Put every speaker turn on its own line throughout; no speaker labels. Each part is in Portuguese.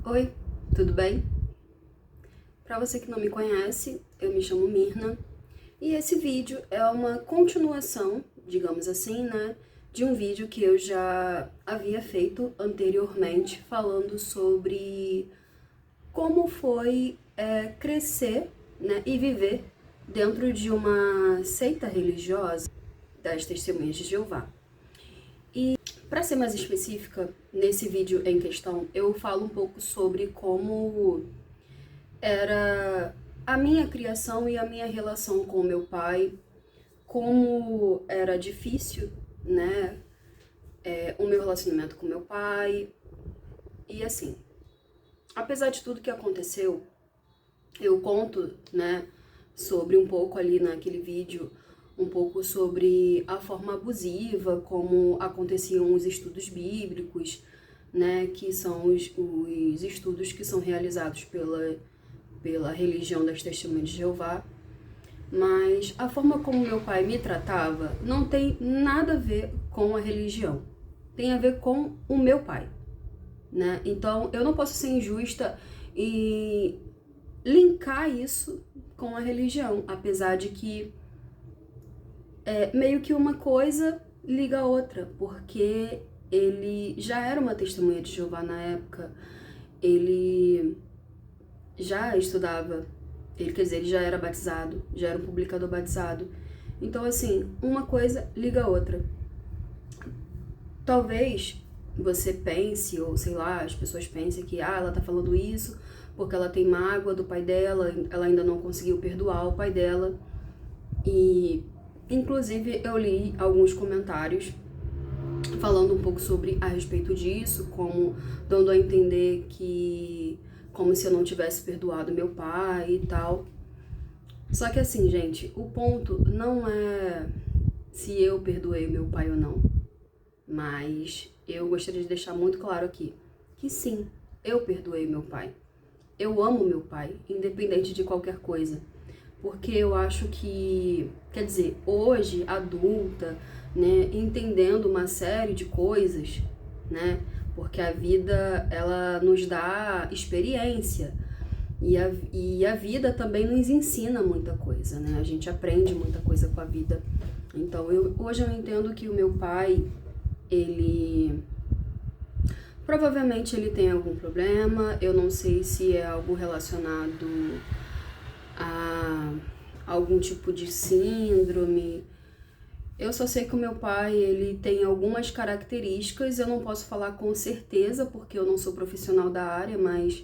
Oi, tudo bem? Para você que não me conhece, eu me chamo Mirna e esse vídeo é uma continuação, digamos assim, né, de um vídeo que eu já havia feito anteriormente falando sobre como foi crescer, né, e viver dentro de uma seita religiosa das Testemunhas de Jeová. Para ser mais específica, nesse vídeo em questão, eu falo um pouco sobre como era a minha criação e a minha relação com o meu pai, como era difícil, né, o meu relacionamento com meu pai, e assim, apesar de tudo que aconteceu, eu conto, né, sobre um pouco ali naquele vídeo, um pouco sobre a forma abusiva, como aconteciam os estudos bíblicos, né, que são os estudos que são realizados pela religião das Testemunhas de Jeová. Mas a forma como meu pai me tratava não tem nada a ver com a religião. Tem a ver com o meu pai, né? Então eu não posso ser injusta e linkar isso com a religião, apesar de que meio que uma coisa liga a outra, porque ele já era uma testemunha de Jeová na época, ele já estudava, quer dizer, ele já era batizado, já era um publicador batizado. Então, assim, uma coisa liga a outra. Talvez você pense, ou sei lá, as pessoas pensem que ela tá falando isso porque ela tem mágoa do pai dela, ela ainda não conseguiu perdoar o pai dela. E, inclusive, eu li alguns comentários falando um pouco sobre a respeito disso, como dando a entender que como se eu não tivesse perdoado meu pai e tal. Só que assim, gente, o ponto não é se eu perdoei meu pai ou não, mas eu gostaria de deixar muito claro aqui que sim, eu perdoei meu pai. Eu amo meu pai, independente de qualquer coisa. Porque eu acho que, quer dizer, hoje, adulta, né, entendendo uma série de coisas, né, porque a vida, ela nos dá experiência, e a vida também nos ensina muita coisa, né, a gente aprende muita coisa com a vida. Então, hoje eu entendo que o meu pai, ele provavelmente ele tem algum problema, eu não sei se é algo relacionado a algum tipo de síndrome. Eu só sei que o meu pai, ele tem algumas características, eu não posso falar com certeza porque eu não sou profissional da área, mas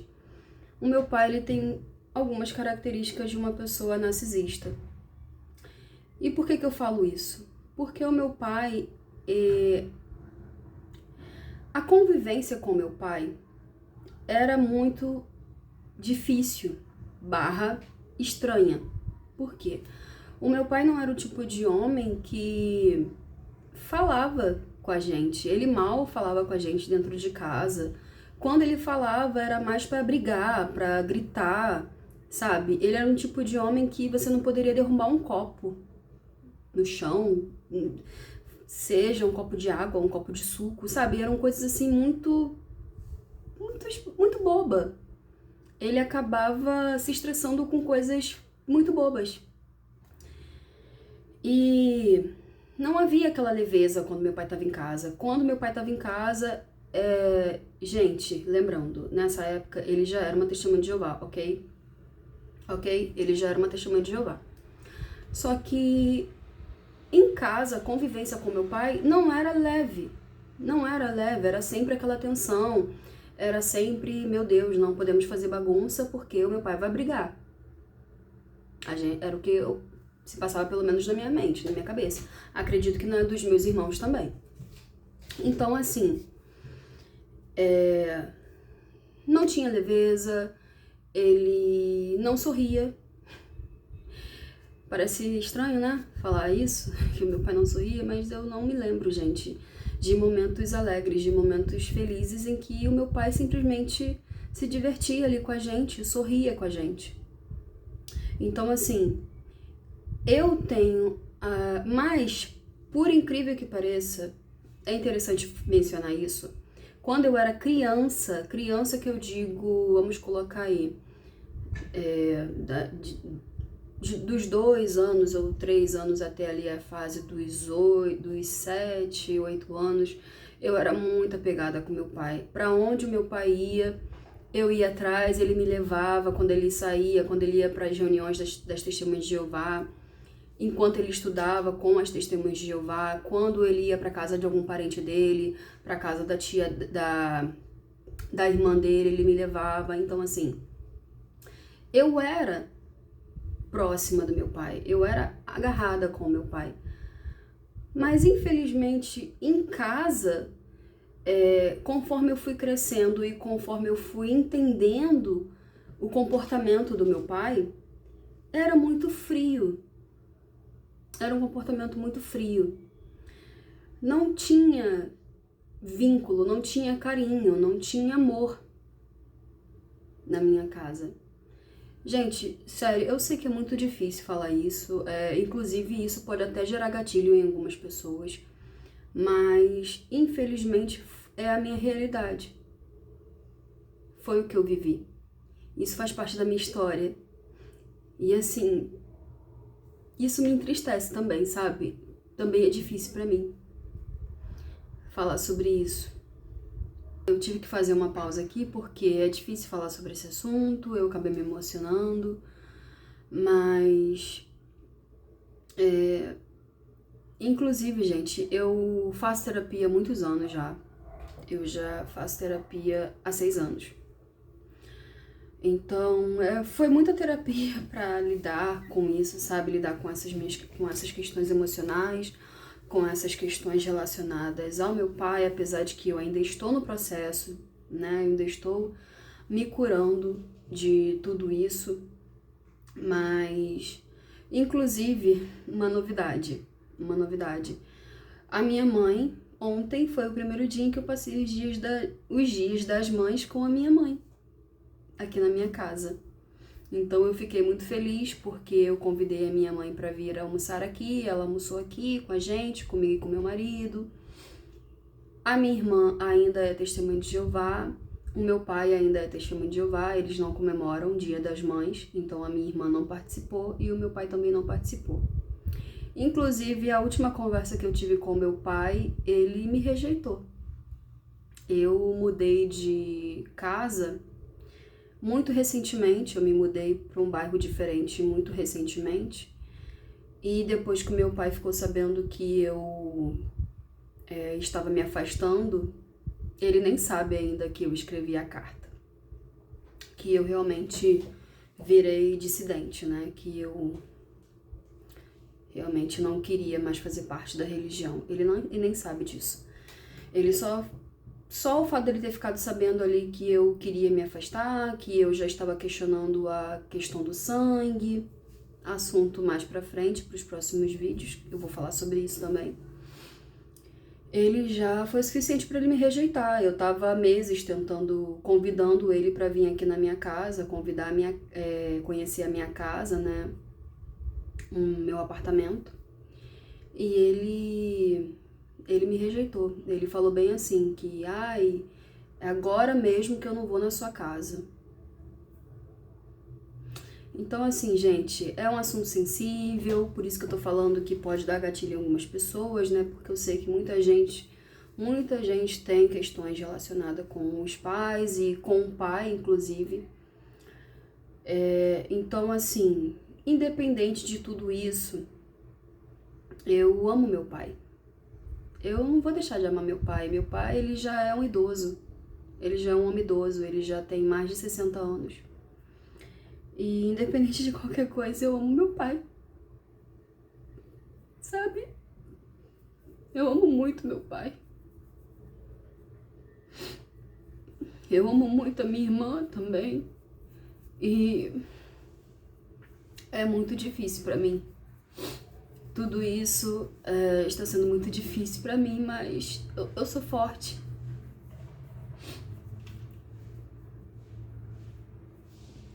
o meu pai, ele tem algumas características de uma pessoa narcisista. E por que eu falo isso? Porque o meu pai, a convivência com meu pai era muito difícil, barra estranha. Por quê? O meu pai não era o tipo de homem que falava com a gente. Ele mal falava com a gente dentro de casa. Quando ele falava, era mais pra brigar, pra gritar, sabe? Ele era um tipo de homem que você não poderia derrubar um copo no chão, seja um copo de água, um copo de suco, sabe? Eram coisas assim muito boba. Ele acabava se estressando com coisas muito bobas. E não havia aquela leveza quando meu pai estava em casa. Quando meu pai estava em casa, gente, lembrando, nessa época ele já era uma testemunha de Jeová, ok? Ok? Ele já era uma testemunha de Jeová. Só que em casa, a convivência com meu pai não era leve. Não era leve, era sempre aquela tensão. Era sempre, meu Deus, não podemos fazer bagunça porque o meu pai vai brigar. Era o que se passava pelo menos na minha mente, na minha cabeça. Acredito que na dos meus irmãos também. Então, assim, não tinha leveza, ele não sorria. Parece estranho, né, falar isso, que o meu pai não sorria, mas eu não me lembro, gente, de momentos alegres, de momentos felizes em que o meu pai simplesmente se divertia ali com a gente, sorria com a gente. Então, assim, eu tenho, mas, por incrível que pareça, é interessante mencionar isso, Quando eu era criança que eu digo, vamos colocar aí, dos 2 anos ou 3 anos até ali a fase dos 7, 8 anos, eu era muito apegada com meu pai. Para onde o meu pai ia, eu ia atrás, ele me levava quando ele saía, quando ele ia para as reuniões das Testemunhas de Jeová, enquanto ele estudava com as Testemunhas de Jeová, quando ele ia para casa de algum parente dele, para casa da tia, da irmã dele, ele me levava. Então, assim, eu era próxima do meu pai, eu era agarrada com o meu pai. Mas, infelizmente, em casa, conforme eu fui crescendo e conforme eu fui entendendo o comportamento do meu pai, era muito frio. Era um comportamento muito frio. Não tinha vínculo, não tinha carinho, não tinha amor na minha casa. Gente, sério, eu sei que é muito difícil falar isso, inclusive isso pode até gerar gatilho em algumas pessoas, mas infelizmente é a minha realidade. Foi o que eu vivi. Isso faz parte da minha história. E assim, isso me entristece também, sabe? Também é difícil pra mim falar sobre isso. Eu tive que fazer uma pausa aqui porque é difícil falar sobre esse assunto, eu acabei me emocionando, mas... Inclusive, gente, eu faço terapia há muitos anos já. Eu já faço terapia há 6 anos. Então, foi muita terapia pra lidar com isso, sabe? Lidar com essas questões emocionais, com essas questões relacionadas ao meu pai, apesar de que eu ainda estou no processo, né? Eu ainda estou me curando de tudo isso, mas, inclusive, uma novidade. A minha mãe, ontem foi o primeiro dia em que eu passei os dias das mães com a minha mãe, aqui na minha casa. Então eu fiquei muito feliz porque eu convidei a minha mãe para vir almoçar aqui, ela almoçou aqui com a gente, comigo e com meu marido. A minha irmã ainda é testemunha de Jeová, o meu pai ainda é testemunha de Jeová, eles não comemoram o Dia das Mães, então a minha irmã não participou e o meu pai também não participou. Inclusive, a última conversa que eu tive com meu pai, ele me rejeitou. Eu mudei de casa muito recentemente, eu me mudei para um bairro diferente muito recentemente. E depois que meu pai ficou sabendo que eu estava me afastando, ele nem sabe ainda que eu escrevi a carta. Que eu realmente virei dissidente, né? Que eu realmente não queria mais fazer parte da religião. Ele nem sabe disso. Ele só o fato dele ter ficado sabendo ali que eu queria me afastar, que eu já estava questionando a questão do sangue, assunto mais pra frente, pros próximos vídeos, eu vou falar sobre isso também. Ele já foi suficiente para ele me rejeitar. Eu tava há meses convidando ele para vir aqui na minha casa, conhecer a minha casa, né, o meu apartamento. E ele me rejeitou. Ele falou bem assim, que é agora mesmo que eu não vou na sua casa. Então, assim, gente, é um assunto sensível, por isso que eu tô falando que pode dar gatilho em algumas pessoas, né? Porque eu sei que muita gente tem questões relacionadas com os pais e com o pai, inclusive. Então, assim, independente de tudo isso, eu amo meu pai. Eu não vou deixar de amar meu pai. Meu pai, ele já é um idoso. Ele já é um homem idoso, ele já tem mais de 60 anos. E independente de qualquer coisa, eu amo meu pai. Sabe? Eu amo muito meu pai. Eu amo muito a minha irmã também. E é muito difícil pra mim. Tudo isso está sendo muito difícil pra mim, mas eu sou forte.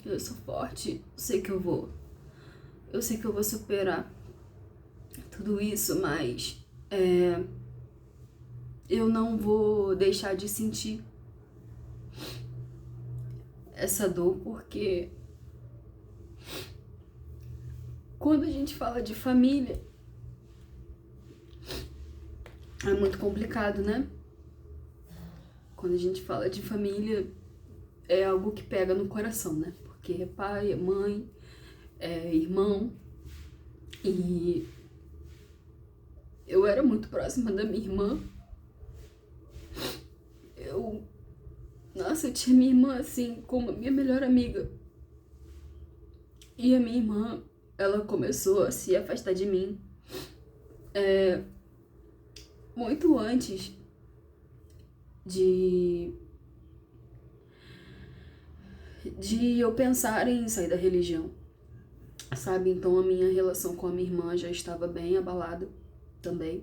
Eu sou forte, eu sei que eu vou superar tudo isso, mas eu não vou deixar de sentir essa dor, porque quando a gente fala de família, é muito complicado, né? Quando a gente fala de família, é algo que pega no coração, né? Porque é pai, é mãe, é irmão. E eu era muito próxima da minha irmã. Nossa, eu tinha minha irmã assim como a minha melhor amiga. E a minha irmã, ela começou a se afastar de mim muito antes de eu pensar em sair da religião, sabe? Então a minha relação com a minha irmã já estava bem abalada também.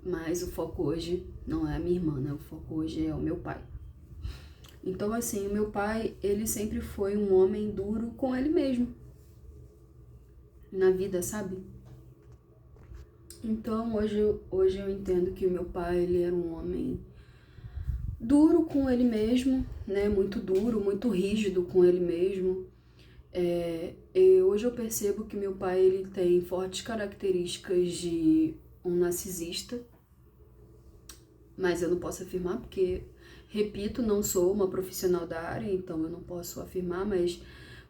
Mas o foco hoje não é a minha irmã, né? O foco hoje é o meu pai. Então, assim, o meu pai, ele sempre foi um homem duro com ele mesmo. Na vida, sabe? Então, hoje eu entendo que o meu pai, ele era um homem duro com ele mesmo, né? Muito duro, muito rígido com ele mesmo. Hoje eu percebo que meu pai, ele tem fortes características de um narcisista. Mas eu não posso afirmar porque, repito, não sou uma profissional da área, então eu não posso afirmar, mas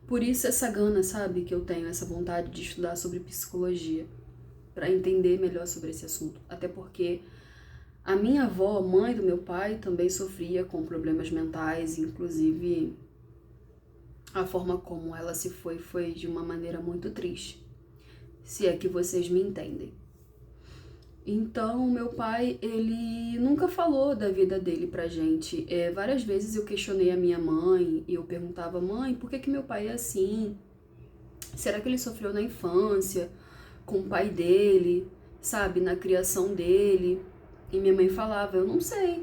por isso essa gana, sabe, que eu tenho, essa vontade de estudar sobre psicologia, para entender melhor sobre esse assunto. Até porque a minha avó, mãe do meu pai, também sofria com problemas mentais, inclusive a forma como ela se foi de uma maneira muito triste, se é que vocês me entendem. Então, meu pai, ele nunca falou da vida dele pra gente. Várias vezes eu questionei a minha mãe e eu perguntava, mãe, por que meu pai é assim? Será que ele sofreu na infância, com o pai dele, sabe, na criação dele? E minha mãe falava, eu não sei,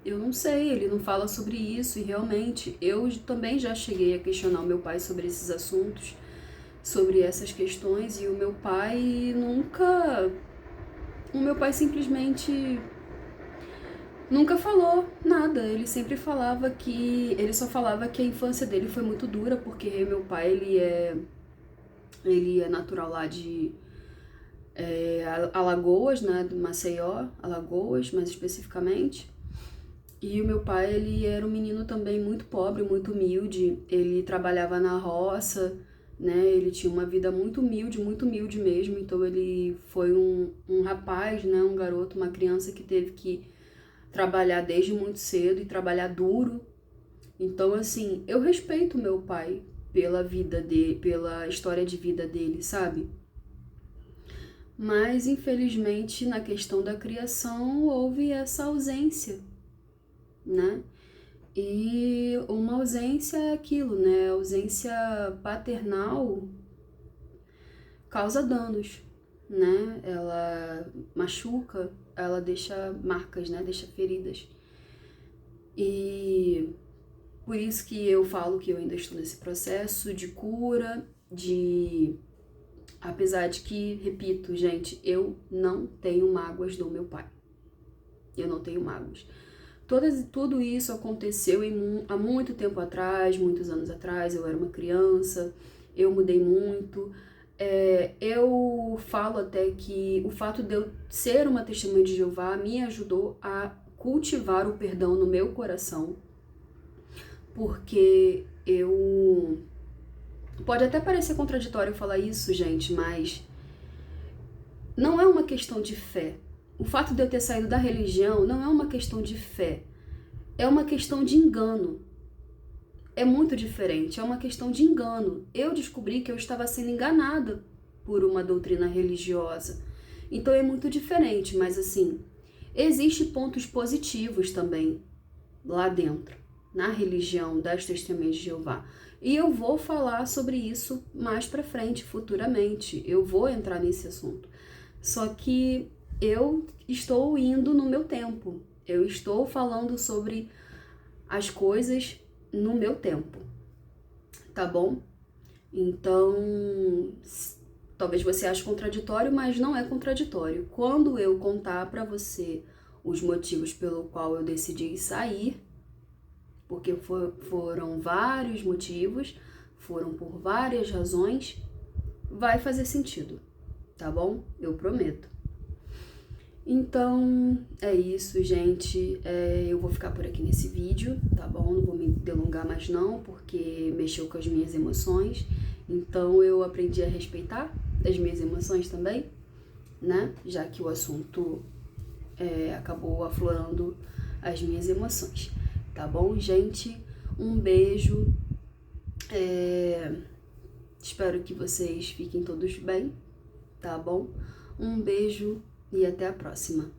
ele não fala sobre isso. E realmente, eu também já cheguei a questionar o meu pai sobre esses assuntos, sobre essas questões, e o meu pai simplesmente nunca falou nada. Ele sempre falava que... Ele só falava que a infância dele foi muito dura, porque meu pai, ele é natural lá de Alagoas, né? Do Maceió, Alagoas, mais especificamente. E o meu pai, ele era um menino também muito pobre, muito humilde. Ele trabalhava na roça, né? Ele tinha uma vida muito humilde mesmo. Então ele foi um rapaz, né? Um garoto, uma criança que teve que trabalhar desde muito cedo e trabalhar duro. Então, assim, eu respeito meu pai pela vida dele, pela história de vida dele, sabe? Mas, infelizmente, na questão da criação, houve essa ausência, né? E uma ausência é aquilo, né? A ausência paternal causa danos, né? Ela machuca, ela deixa marcas, né? Deixa feridas. E por isso que eu falo que eu ainda estou nesse processo de cura, apesar de que, repito, gente, eu não tenho mágoas do meu pai. Eu não tenho mágoas. Tudo isso aconteceu há muito tempo atrás, muitos anos atrás. Eu era uma criança, eu mudei muito. Eu falo até que o fato de eu ser uma testemunha de Jeová me ajudou a cultivar o perdão no meu coração, porque pode até parecer contraditório falar isso, gente, mas não é uma questão de fé. O fato de eu ter saído da religião não é uma questão de fé, é uma questão de engano. É muito diferente, é uma questão de engano. Eu descobri que eu estava sendo enganada por uma doutrina religiosa. Então é muito diferente, mas assim, existem pontos positivos também lá dentro, na religião das Testemunhas de Jeová. E eu vou falar sobre isso mais pra frente, futuramente. Eu vou entrar nesse assunto. Só que eu estou indo no meu tempo. Eu estou falando sobre as coisas no meu tempo, tá bom? Então, talvez você ache contraditório, mas não é contraditório. Quando eu contar pra você os motivos pelo qual eu decidi sair, porque foram vários motivos, foram por várias razões, vai fazer sentido, tá bom? Eu prometo. Então, é isso, gente. Eu vou ficar por aqui nesse vídeo, tá bom? Não vou me delongar mais não, porque mexeu com as minhas emoções. Então, eu aprendi a respeitar as minhas emoções também, né? Já que o assunto acabou aflorando as minhas emoções, tá bom, gente? Um beijo. Espero que vocês fiquem todos bem, tá bom? Um beijo e até a próxima.